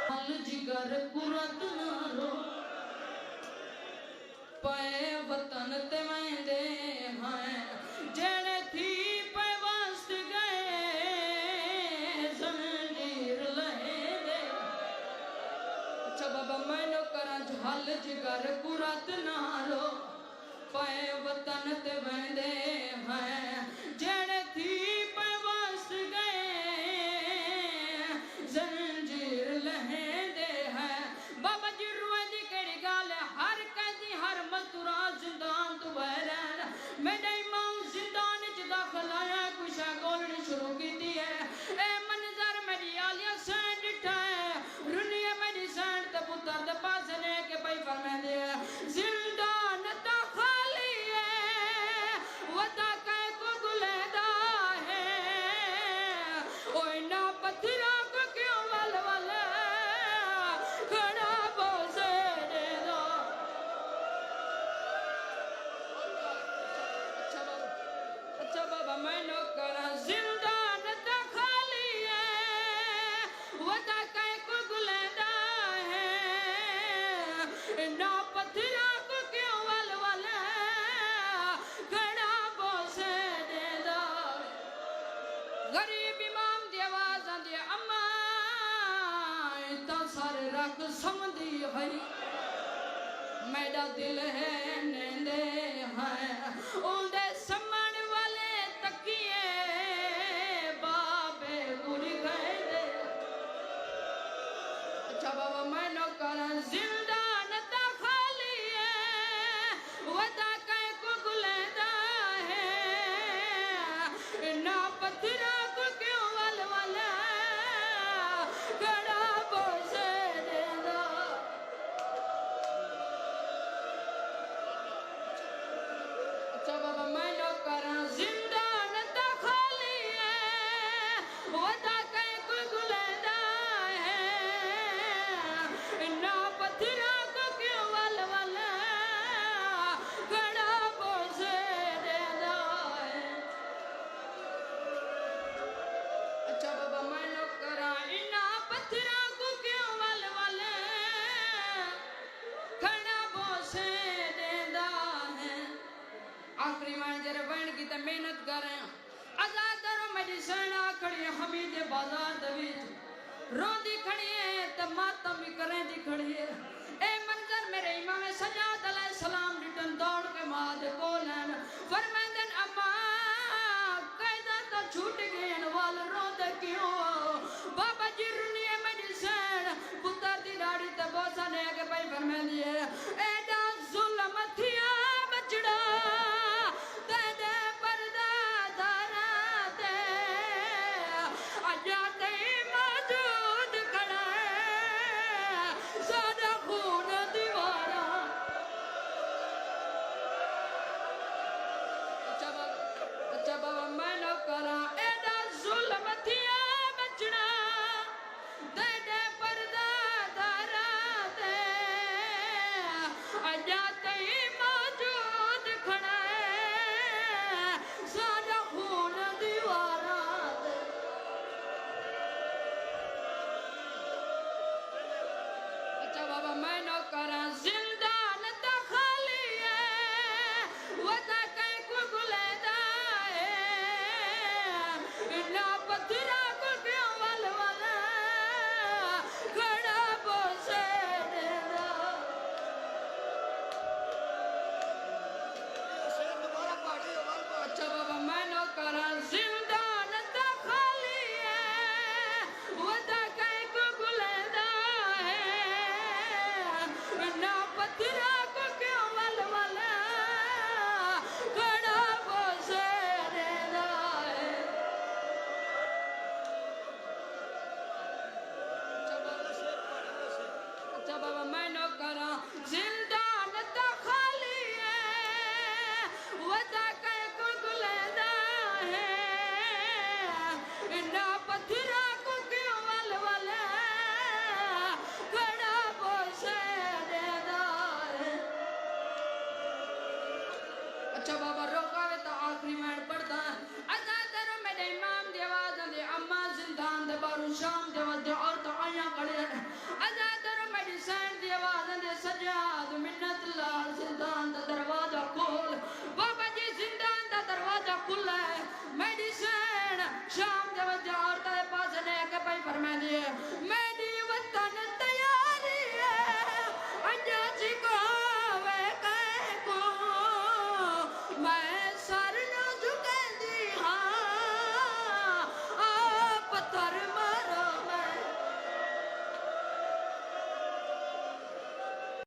जिगर कुरत नारो पे वतन ते वेंदे हैं जेड़े थी पे वस्त गए जंजीर लहेंदे। अच्छा बाबा मैनो करा झल जिगर कुरत नारो पे वतन ते वेंदे हैं जेड़े थी पे वस्त गए जंजीर लहेंदे हैं। बाबा जी रुए दी केड़ी गल है हर कैदी हर मजदूरा जिंदान तो बहरन मेरा इमाम जिंदान च दाखिल आया कुछ गोलनी शुरू की है। ए मंजर मेरी आलिया सैंड डिठा है रुनिया मेरी सैंड ते पुत्र दे पास ने के भाई फरमांदे जिंदान ता खाली है वता कै को गुलेदा है ओए ना पत्थरा को क्यों वल वल खड़ा बोसे दे दो। अच्छा बाबा मैं नो करा जिंदान ता खाली है वता कै को गुलेदा है ना पत्थरा को क्यों वल वल खड़ा बोसे दे दो। गरीब इमाम दी आवाज आंदी अम्मा तो सारे रख समझी है मेरा दिल है नेंदे हैं उनदे समण वाले तकिए बाबे उड़ गए दे। अच्छा बाबा मैं नो करा जिंदान ता खाली है वदा कै को गुलेदा है ना पत्थरा को क्यों वल वल खड़ा बोसे दे दो। अच्छा बाबा मैं नो करा जिंदान ता खाली है वदा कै को गुलेदा है ना पत्थरा को क्यों वल वल खड़ा बोसे दे दो। अच्छा बाबा मैं नो करा इना पत्थरा को क्यों वल वल खड़ा बोसे दे दो है। आखिरी मंजर बन की ते मेहनत कर रहे हैं आजाद दरो मेरी सेना खड़ी है हमीद बाजार दे विच रोंदी खड़ी है ते मातम भी करे दी खड़ी है। ए मंजर मेरे इमाम सजाद अलैहि सलाम रिटन दौड़ के मां दे कोल हैं फरमांदे अम्मा कैदा तो छूट गए वाल रोंदे क्यों बाबा जी रुनिए मेरी सेन पुत्र दी दाढ़ी ते बोसा ने के भाई फरमांदी है एडा जुल्म थिया बचड़ा ते दे पर्दा धरा दे अजा ते मौजूद खड़ा है सादा खून दीवारा। अच्छा बाबा मैं नो करा एडा जुल्म थिया बचड़ा ते दे पर्दा धरा दे अजा ते मौजूद खड़ा है सादा खून दीवारा दे। अच्छा बाबा मैं